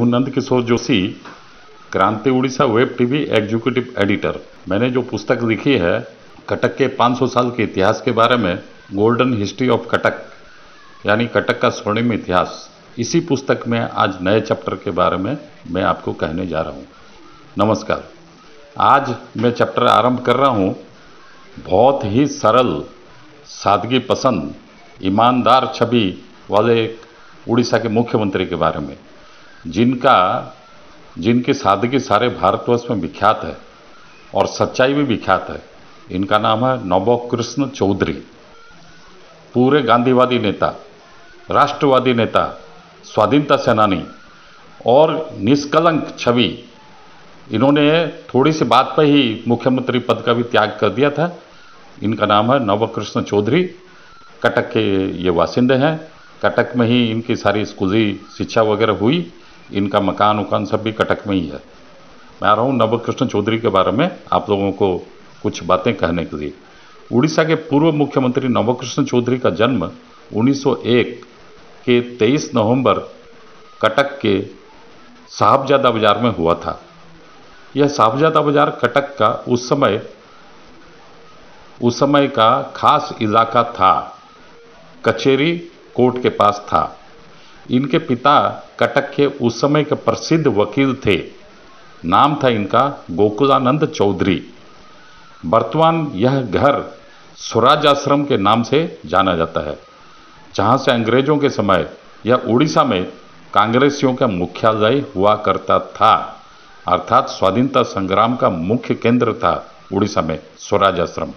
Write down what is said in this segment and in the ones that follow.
हूं नंद किशोर जोशी, क्रांति Orissa web TV executive editor. मैंने जो पुस्तक लिखी है कटक के 500 साल के इतिहास के बारे में, गोल्डन हिस्ट्री ऑफ कटक, यानी कटक का स्वर्णिम इतिहास, इसी पुस्तक में आज नए चैप्टर के बारे में मैं आपको कहने जा रहा हूँ। नमस्कार। आज मैं चैप्टर आरंभ कर रहा हूँ बहुत ही सरल, सादगी पसंद, ईमानदार छवि वाले एक उड़ीसा के मुख्यमंत्री के बारे में, जिनकी सादगी सारे भारतवर्ष में विख्यात है और सच्चाई भी विख्यात है। इनका नाम है नवकृष्ण चौधरी। पूरे गांधीवादी नेता, राष्ट्रवादी नेता, स्वाधीनता सेनानी और निष्कलंक छवि। इन्होंने थोड़ी सी बात पर ही मुख्यमंत्री पद का भी त्याग कर दिया था। इनका नाम है नवकृष्ण चौधरी। कटक के ये वासिंदे हैं। कटक में ही इनकी सारी स्कूली शिक्षा वगैरह हुई। इनका मकान सब भी कटक में ही है। मैं आ रहा हूँ नवकृष्ण चौधरी के बारे में आप लोगों को कुछ बातें कहने के लिए। उड़ीसा के पूर्व मुख्यमंत्री नवकृष्ण चौधरी का जन्म 1901 के 23 नवंबर कटक के साहबजादा बाजार में हुआ था। यह साहबजादा बाजार कटक का उस समय का खास इलाका था। कचेरी कोर्ट के पास था। इनके पिता कटक के उस समय के प्रसिद्ध वकील थे। नाम था इनका गोकुलानंद चौधरी। वर्तमान यह घर स्वराज आश्रम के नाम से जाना जाता है, जहां से अंग्रेजों के समय यह उड़ीसा में कांग्रेसियों का मुख्यालय हुआ करता था। अर्थात स्वाधीनता संग्राम का मुख्य केंद्र था उड़ीसा में स्वराज आश्रम।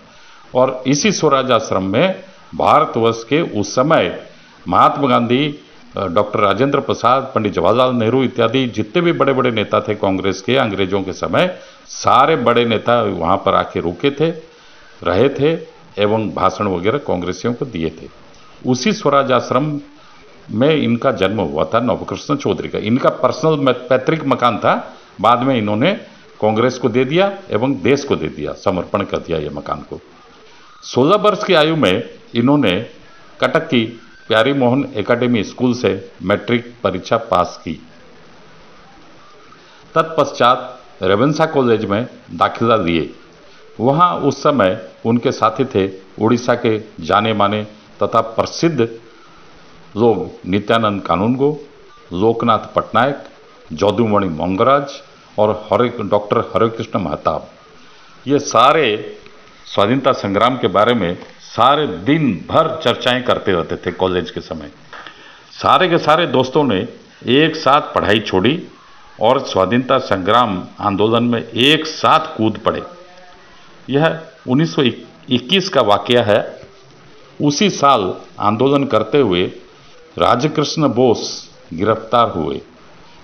और इसी स्वराज आश्रम में भारतवर्ष के उस समय महात्मा गांधी, डॉक्टर राजेंद्र प्रसाद, पंडित जवाहरलाल नेहरू इत्यादि जितने भी बड़े बड़े नेता थे कांग्रेस के अंग्रेजों के समय, सारे बड़े नेता वहाँ पर आके रुके थे, रहे थे एवं भाषण वगैरह कांग्रेसियों को दिए थे। उसी स्वराज आश्रम में इनका जन्म हुआ था नवकृष्ण चौधरी का। इनका पर्सनल पैतृक मकान था। बाद में इन्होंने कांग्रेस को दे दिया एवं देश को दे दिया, समर्पण कर दिया ये मकान को। 16 वर्ष की आयु में इन्होंने कटक की प्यारी मोहन एकेडमी स्कूल से मैट्रिक परीक्षा पास की। तत्पश्चात रेवेन्सा कॉलेज में दाखिला लिए। वहां उस समय उनके साथी थे उड़ीसा के जाने माने तथा प्रसिद्ध लोग नित्यानंद कानूनगो, लोकनाथ पटनायक, जदुमणि मंगराज और डॉक्टर हरेकृष्ण महताब। ये सारे स्वाधीनता संग्राम के बारे में सारे दिन भर चर्चाएं करते रहते थे कॉलेज के समय। सारे के सारे दोस्तों ने एक साथ पढ़ाई छोड़ी और स्वाधीनता संग्राम आंदोलन में एक साथ कूद पड़े। यह 1921 का वाकया है। उसी साल आंदोलन करते हुए राजकृष्ण बोस गिरफ्तार हुए।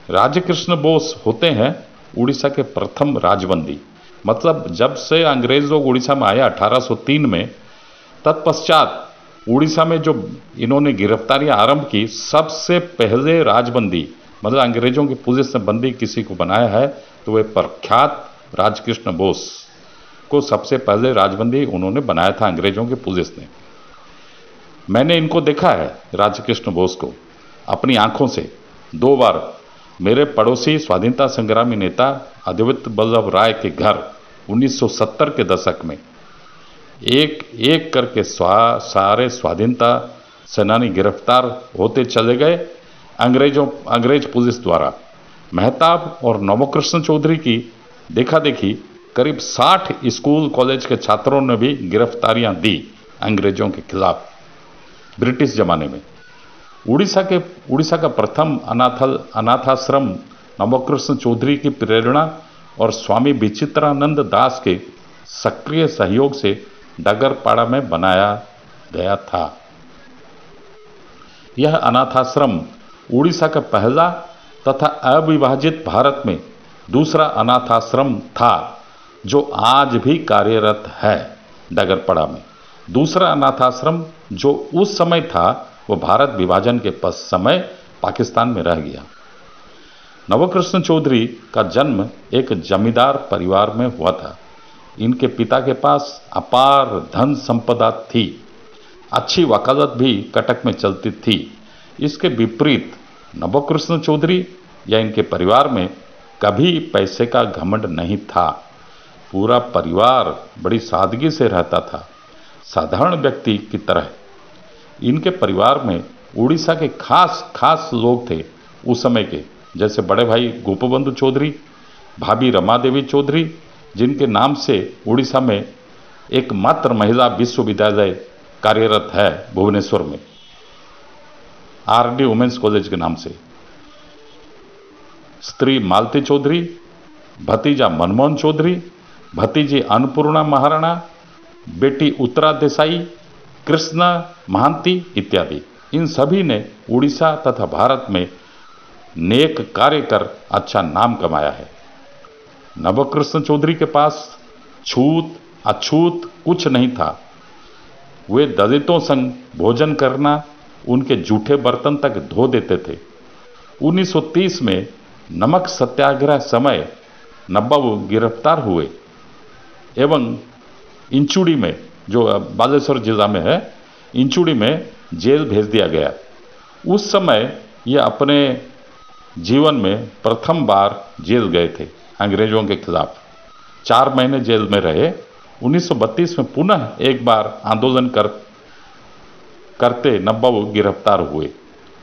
राजकृष्ण बोस होते हैं उड़ीसा के प्रथम राजबंदी। मतलब जब से अंग्रेज लोग उड़ीसा में आए 1803 में, तत्पश्चात उड़ीसा में जो इन्होंने गिरफ्तारियां आरंभ की, सबसे पहले राजबंदी, मतलब अंग्रेजों की पुलिस ने बंदी किसी को बनाया है तो वे प्रख्यात राजकृष्ण बोस को सबसे पहले राजबंदी उन्होंने बनाया था अंग्रेजों की पुलिस ने। मैंने इनको देखा है, राजकृष्ण बोस को, अपनी आंखों से 2 बार। मेरे पड़ोसी स्वाधीनता संग्रामी नेता आदित्य वल्लभ राय के घर 1970 के दशक में एक एक करके सारे स्वाधीनता सेनानी गिरफ्तार होते चले गए अंग्रेज पुलिस द्वारा। महताब और नवकृष्ण चौधरी की देखा देखी करीब 60 स्कूल कॉलेज के छात्रों ने भी गिरफ्तारियां दी अंग्रेजों के खिलाफ ब्रिटिश जमाने में। उड़ीसा का प्रथम अनाथाश्रम नवकृष्ण चौधरी की प्रेरणा और स्वामी विचित्रानंद दास के सक्रिय सहयोग से डगरपाड़ा में बनाया गया था। यह अनाथाश्रम उड़ीसा का पहला तथा अविभाजित भारत में दूसरा अनाथाश्रम था, जो आज भी कार्यरत है डगरपाड़ा में। दूसरा अनाथाश्रम जो उस समय था वो भारत विभाजन के समय पाकिस्तान में रह गया। नवकृष्ण चौधरी का जन्म एक जमींदार परिवार में हुआ था। इनके पिता के पास अपार धन संपदा थी। अच्छी वकालत भी कटक में चलती थी। इसके विपरीत नवकृष्ण चौधरी या इनके परिवार में कभी पैसे का घमंड नहीं था। पूरा परिवार बड़ी सादगी से रहता था, साधारण व्यक्ति की तरह। इनके परिवार में उड़ीसा के खास खास लोग थे उस समय के, जैसे बड़े भाई गोपबंधु चौधरी, भाभी रमा देवी चौधरी, जिनके नाम से उड़ीसा में एकमात्र महिला विश्वविद्यालय कार्यरत है भुवनेश्वर में, आरडी वुमेन्स कॉलेज के नाम से। स्त्री मालती चौधरी, भतीजा मनमोहन चौधरी, भतीजी अन्नपूर्णा महाराणा, बेटी उत्तरा देसाई, कृष्णा महांती इत्यादि। इन सभी ने उड़ीसा तथा भारत में नेक कार्य कर अच्छा नाम कमाया है। नवकृष्ण चौधरी के पास छूत अछूत कुछ नहीं था। वे दलितों संग भोजन करना, उनके जूठे बर्तन तक धो देते थे। 1930 में नमक सत्याग्रह समय नब्बाबू गिरफ्तार हुए एवं इंचुड़ी में, जो बालेश्वर जिला में है, इंचुड़ी में जेल भेज दिया गया। उस समय ये अपने जीवन में प्रथम बार जेल गए थे अंग्रेजों के खिलाफ। 4 महीने जेल में रहे। 1932 में पुनः एक बार आंदोलन करते नब्बाबू गिरफ्तार हुए।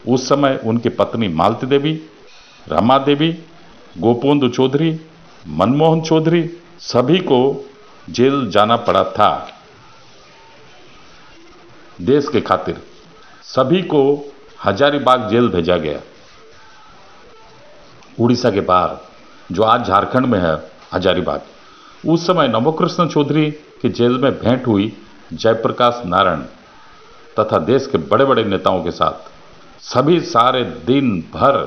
उस समय उनकी पत्नी मालती देवी, रमा देवी, गोपबंधु चौधरी, मनमोहन चौधरी सभी को जेल जाना पड़ा था। देश के खातिर सभी को हजारीबाग जेल भेजा गया, उड़ीसा के बाहर, जो आज झारखंड में है हजारीबाग। उस समय नवकृष्ण चौधरी की जेल में भेंट हुई जयप्रकाश नारायण तथा देश के बड़े बड़े नेताओं के साथ। सभी सारे दिन भर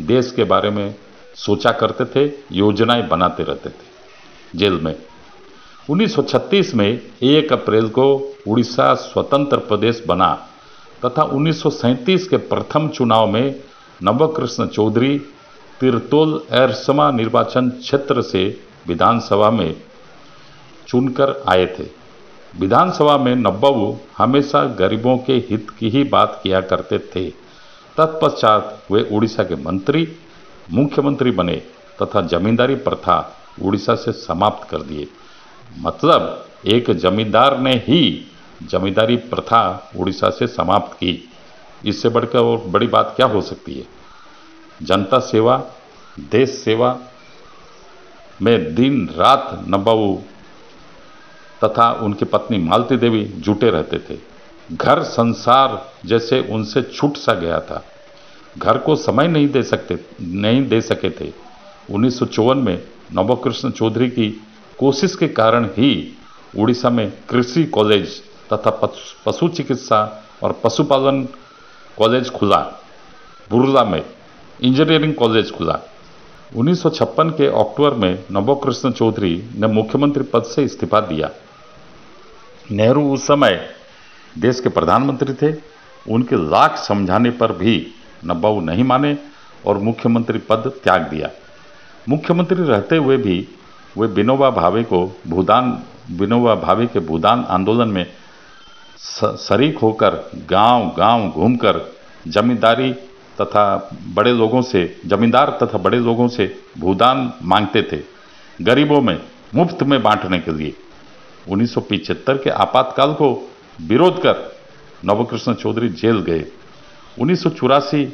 देश के बारे में सोचा करते थे, योजनाएं बनाते रहते थे जेल में। 1936 में 1 अप्रैल को उड़ीसा स्वतंत्र प्रदेश बना तथा 1937 के प्रथम चुनाव में नवकृष्ण चौधरी तिरतोल एरसमा निर्वाचन क्षेत्र से विधानसभा में चुनकर आए थे। विधानसभा में नब्बाबू हमेशा गरीबों के हित की ही बात किया करते थे। तत्पश्चात वे उड़ीसा के मंत्री, मुख्यमंत्री बने तथा जमींदारी प्रथा उड़ीसा से समाप्त कर दिए। मतलब एक जमींदार ने ही जमींदारी प्रथा उड़ीसा से समाप्त की। इससे बढ़कर और बड़ी बात क्या हो सकती है। जनता सेवा, देश सेवा में दिन रात नब्बाबू तथा उनकी पत्नी मालती देवी जुटे रहते थे। घर संसार जैसे उनसे छूट सा गया था। घर को समय नहीं दे सके थे। 1954 में नवकृष्ण चौधरी की कोशिश के कारण ही उड़ीसा में कृषि कॉलेज तथा पशु चिकित्सा और पशुपालन कॉलेज खुला। बुर्ला में इंजीनियरिंग कॉलेज खुला। 1956 के अक्टूबर में नवकृष्ण चौधरी ने मुख्यमंत्री पद से इस्तीफा दिया। नेहरू उस समय देश के प्रधानमंत्री थे। उनके लाख समझाने पर भी नब्बाबू नहीं माने और मुख्यमंत्री पद त्याग दिया। मुख्यमंत्री रहते हुए भी वे विनोबा भावे के भूदान आंदोलन में शरीक होकर गांव गांव घूमकर जमींदार तथा बड़े लोगों से भूदान मांगते थे, गरीबों में मुफ्त में बांटने के लिए। 1975 के आपातकाल को विरोध कर नवकृष्ण चौधरी जेल गए। 1984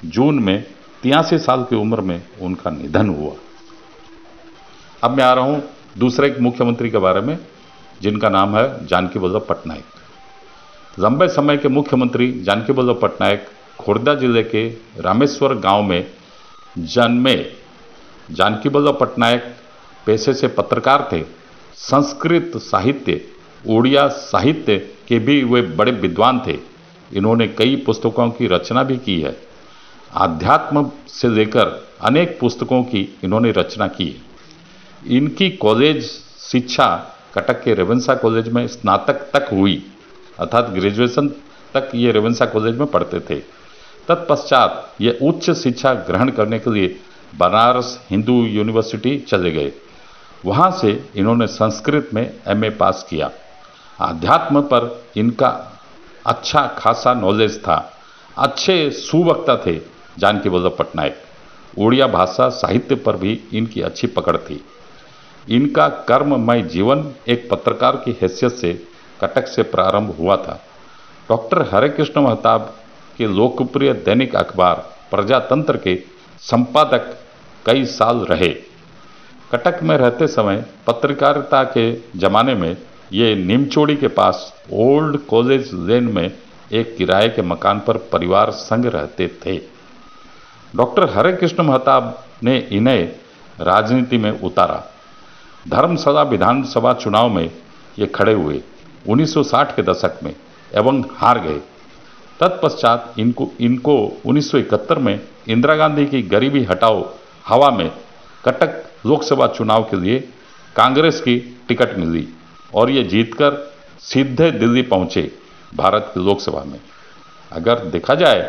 जून में 83 साल की उम्र में उनका निधन हुआ। अब मैं आ रहा हूं दूसरे एक मुख्यमंत्री के बारे में, जिनका नाम है जानकी वल्लभ पटनायक। लंबे समय के मुख्यमंत्री जानकी वल्लभ पटनायक खोर्धा जिले के रामेश्वर गांव में जन्मे। जानकी वल्लभ पटनायक पेशे से पत्रकार थे। संस्कृत साहित्य, उड़िया साहित्य के भी वे बड़े विद्वान थे। इन्होंने कई पुस्तकों की रचना भी की है। आध्यात्म से लेकर अनेक पुस्तकों की इन्होंने रचना की। इनकी कॉलेज शिक्षा कटक के रेवेंसा कॉलेज में स्नातक तक हुई, अर्थात ग्रेजुएशन तक ये रेवेंसा कॉलेज में पढ़ते थे। तत्पश्चात ये उच्च शिक्षा ग्रहण करने के लिए बनारस हिंदू यूनिवर्सिटी चले गए। वहाँ से इन्होंने संस्कृत में एमए पास किया। आध्यात्म पर इनका अच्छा खासा नॉलेज था। अच्छे सुवक्ता थे जानकी वल्लभ पटनायक। ओडिया भाषा साहित्य पर भी इनकी अच्छी पकड़ थी। इनका कर्ममय जीवन एक पत्रकार की हैसियत से कटक से प्रारंभ हुआ था। डॉक्टर हरेकृष्ण महताब के लोकप्रिय दैनिक अखबार प्रजातंत्र के संपादक कई साल रहे। कटक में रहते समय पत्रकारिता के जमाने में ये नीमचोड़ी के पास ओल्ड कॉलेज लेन में एक किराए के मकान पर परिवार संग रहते थे। डॉक्टर हरेकृष्ण महताब ने इन्हें राजनीति में उतारा। धर्मशाला विधानसभा चुनाव में ये खड़े हुए 1960 के दशक में एवं हार गए। तत्पश्चात इनको 1971 में इंदिरा गांधी की गरीबी हटाओ हवा में कटक लोकसभा चुनाव के लिए कांग्रेस की टिकट मिली और ये जीतकर सीधे दिल्ली पहुंचे भारत की लोकसभा में। अगर देखा जाए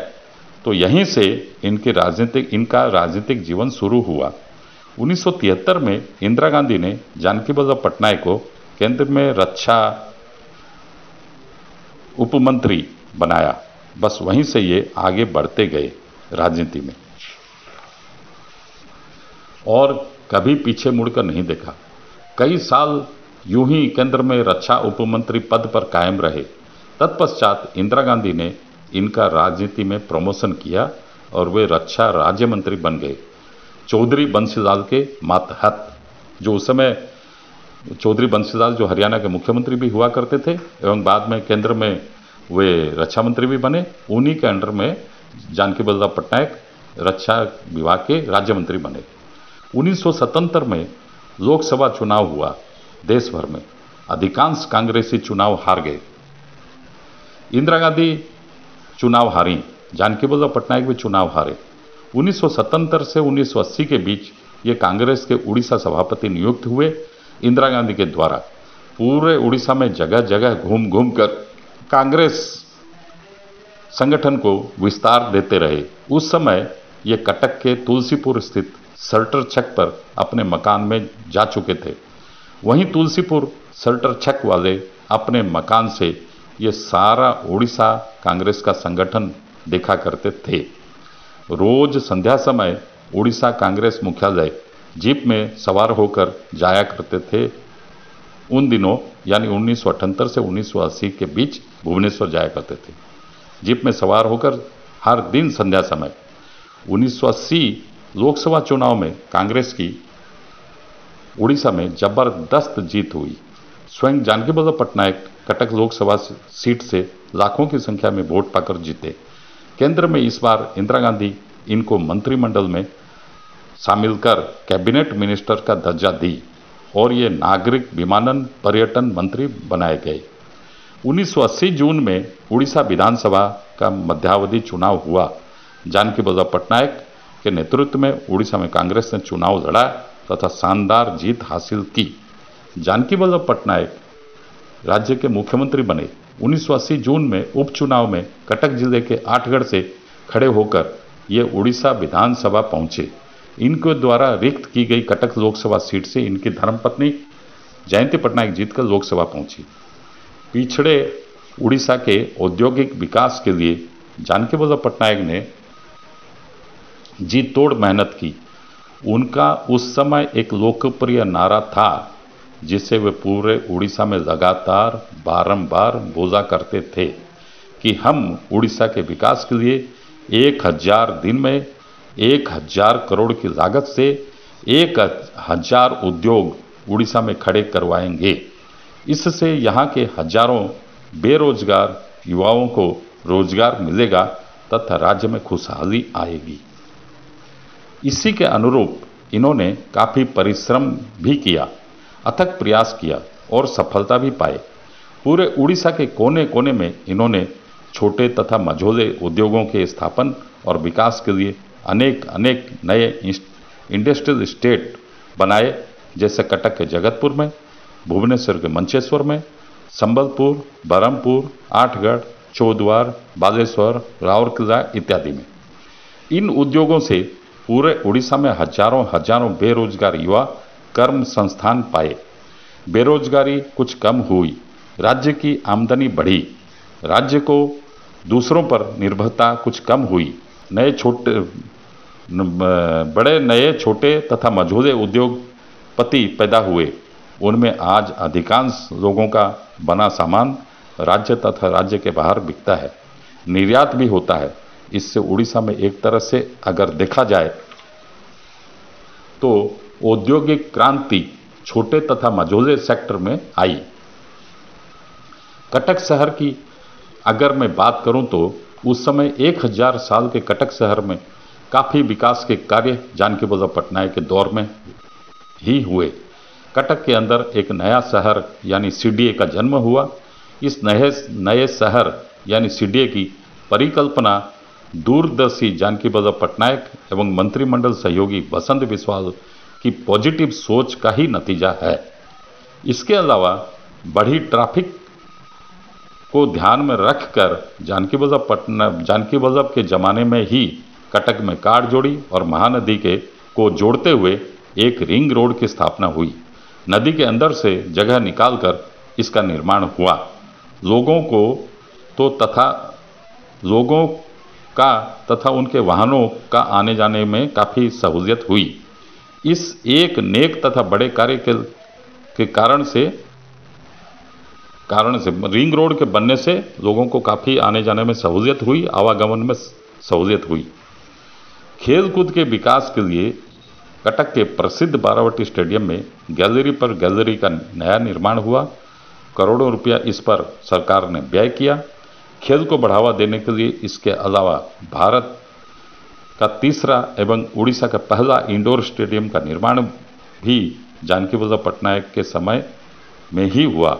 तो यहीं से इनका राजनीतिक जीवन शुरू हुआ। 1973 में इंदिरा गांधी ने जानकी वल्लभ पटनायक को केंद्र में रक्षा उपमंत्री बनाया। बस वहीं से ये आगे बढ़ते गए राजनीति में और कभी पीछे मुड़कर नहीं देखा। कई साल यूं ही केंद्र में रक्षा उपमंत्री पद पर कायम रहे। तत्पश्चात इंदिरा गांधी ने इनका राजनीति में प्रमोशन किया और वे रक्षा राज्य मंत्री बन गए चौधरी बंसीलाल के मातहत। जो उस समय चौधरी बंसीलाल जो हरियाणा के मुख्यमंत्री भी हुआ करते थे एवं बाद में केंद्र में वे रक्षा मंत्री भी बने, उन्हीं के अंडर में जानकी वल्लभ पटनायक रक्षा विभाग के राज्य मंत्री बने। 1977 में लोकसभा चुनाव हुआ। देश भर में अधिकांश कांग्रेसी चुनाव हार गए। इंदिरा गांधी चुनाव हारी, जानकी वल्लभ पटनायक भी चुनाव हारे। 1977 से 1980 के बीच ये कांग्रेस के उड़ीसा सभापति नियुक्त हुए। इंदिरा गांधी के द्वारा पूरे उड़ीसा में जगह जगह घूम घूम कर कांग्रेस संगठन को विस्तार देते रहे। उस समय ये कटक के तुलसीपुर स्थित सल्टर छक पर अपने मकान में जा चुके थे। वहीं तुलसीपुर सल्टर छक वाले अपने मकान से ये सारा उड़ीसा कांग्रेस का संगठन देखा करते थे। रोज संध्या समय उड़ीसा कांग्रेस मुख्यालय जीप में सवार होकर जाया करते थे। उन दिनों यानी 1978 से 1980 के बीच भुवनेश्वर जाया करते थे जीप में सवार होकर हर दिन संध्या समय। 1980 लोकसभा चुनाव में कांग्रेस की उड़ीसा में जबरदस्त जीत हुई। स्वयं जानकी वल्लभ पटनायक कटक लोकसभा सीट से लाखों की संख्या में वोट पाकर जीते। केंद्र में इस बार इंदिरा गांधी इनको मंत्रिमंडल में शामिल कर कैबिनेट मिनिस्टर का दर्जा दी और ये नागरिक विमानन पर्यटन मंत्री बनाए गए। 1980 जून में उड़ीसा विधानसभा का मध्यावधि चुनाव हुआ। जानकी वल्लभ पटनायक के नेतृत्व में उड़ीसा में कांग्रेस ने चुनाव लड़ा तथा शानदार जीत हासिल की। जानकी वल्लभ पटनायक राज्य के मुख्यमंत्री बने। 1980 जून में उपचुनाव में कटक जिले के आठगढ़ से खड़े होकर ये उड़ीसा विधानसभा पहुंचे। इनके द्वारा रिक्त की गई कटक लोकसभा सीट से इनकी धर्मपत्नी जयंती पटनायक जीतकर लोकसभा पहुंची। पिछड़े उड़ीसा के औद्योगिक विकास के लिए जानकी वल्लभ पटनायक ने जी तोड़ मेहनत की। उनका उस समय एक लोकप्रिय नारा था जिसे वे पूरे उड़ीसा में लगातार बारंबार बोला करते थे कि हम उड़ीसा के विकास के लिए 1000 दिन में 1000 करोड़ की लागत से 1000 उद्योग उड़ीसा में खड़े करवाएंगे। इससे यहाँ के हजारों बेरोजगार युवाओं को रोजगार मिलेगा तथा राज्य में खुशहाली आएगी। इसी के अनुरूप इन्होंने काफ़ी परिश्रम भी किया, अथक प्रयास किया और सफलता भी पाए। पूरे उड़ीसा के कोने कोने में इन्होंने छोटे तथा मझोले उद्योगों के स्थापन और विकास के लिए अनेक नए इंडस्ट्रियल स्टेट बनाए, जैसे कटक के जगतपुर में, भुवनेश्वर के मंचेश्वर में, संबलपुर, बरहमपुर, आठगढ़, चौद्वार, बालेश्वर, राउरकेला इत्यादि में। इन उद्योगों से पूरे उड़ीसा में हजारों बेरोजगार युवा कर्म संस्थान पाए। बेरोजगारी कुछ कम हुई, राज्य की आमदनी बढ़ी, राज्य को दूसरों पर निर्भरता कुछ कम हुई। नए बड़े नए छोटे तथा मझोले उद्योगपति पैदा हुए। उनमें आज अधिकांश लोगों का बना सामान राज्य तथा राज्य के बाहर बिकता है, निर्यात भी होता है। इससे उड़ीसा में एक तरह से अगर देखा जाए तो औद्योगिक क्रांति छोटे तथा मझोले सेक्टर में आई। कटक शहर की अगर मैं बात करूं तो उस समय 1000 साल के कटक शहर में काफ़ी विकास के कार्य जानकी वल्लभ पटनायक के दौर में ही हुए। कटक के अंदर एक नया शहर यानी सीडीए का जन्म हुआ। इस नए शहर यानी सीडीए की परिकल्पना दूरदर्शी जानकी वल्लभ पटनायक एवं मंत्रिमंडल सहयोगी बसंत बिस्वाल की पॉजिटिव सोच का ही नतीजा है। इसके अलावा बढ़ी ट्रैफिक को ध्यान में रखकर जानकी वल्लभ के ज़माने में ही कटक में कार जोड़ी और महानदी को जोड़ते हुए एक रिंग रोड की स्थापना हुई। नदी के अंदर से जगह निकालकर इसका निर्माण हुआ। लोगों का तथा उनके वाहनों का आने जाने में काफ़ी सहूलियत हुई। इस एक नेक तथा बड़े कार्य के कारण से रिंग रोड के बनने से लोगों को काफ़ी आने जाने में सहूलियत हुई, आवागमन में सहूलियत हुई। खेल कूद के विकास के लिए कटक के प्रसिद्ध बारावटी स्टेडियम में गैलरी पर गैलरी का नया निर्माण हुआ। करोड़ों रुपया इस पर सरकार ने व्यय किया। खेल को बढ़ावा देने के लिए इसके अलावा भारत का तीसरा एवं उड़ीसा का पहला इंडोर स्टेडियम का निर्माण भी जानकी वल्लभ पटनायक के समय में ही हुआ।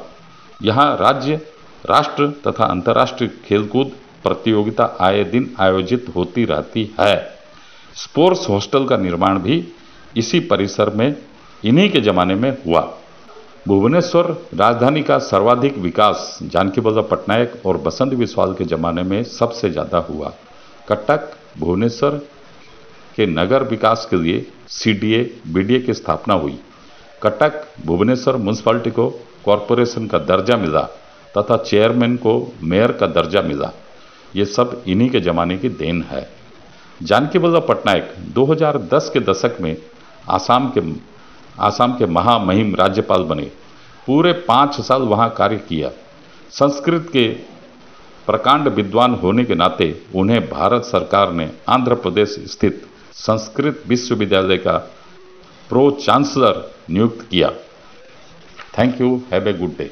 यहाँ राज्य, राष्ट्र तथा अंतर्राष्ट्रीय खेलकूद प्रतियोगिता आए दिन आयोजित होती रहती है। स्पोर्ट्स हॉस्टल का निर्माण भी इसी परिसर में इन्हीं के ज़माने में हुआ। भुवनेश्वर राजधानी का सर्वाधिक विकास जानकी वल्लभ पटनायक और बसंत बिस्वाल के ज़माने में सबसे ज़्यादा हुआ। कटक भुवनेश्वर के नगर विकास के लिए सीडीए, बीडीए की स्थापना हुई। कटक भुवनेश्वर म्यूनसिपालिटी को कॉरपोरेशन का दर्जा मिला तथा चेयरमैन को मेयर का दर्जा मिला। ये सब इन्हीं के ज़माने की देन है। जानकी वल्लभ पटनायक 2010 के दशक में आसाम के महामहिम राज्यपाल बने। पूरे 5 साल वहाँ कार्य किया। संस्कृत के प्रकांड विद्वान होने के नाते उन्हें भारत सरकार ने आंध्र प्रदेश स्थित संस्कृत विश्वविद्यालय का प्रो चांसलर नियुक्त किया। Thank you, have a good day.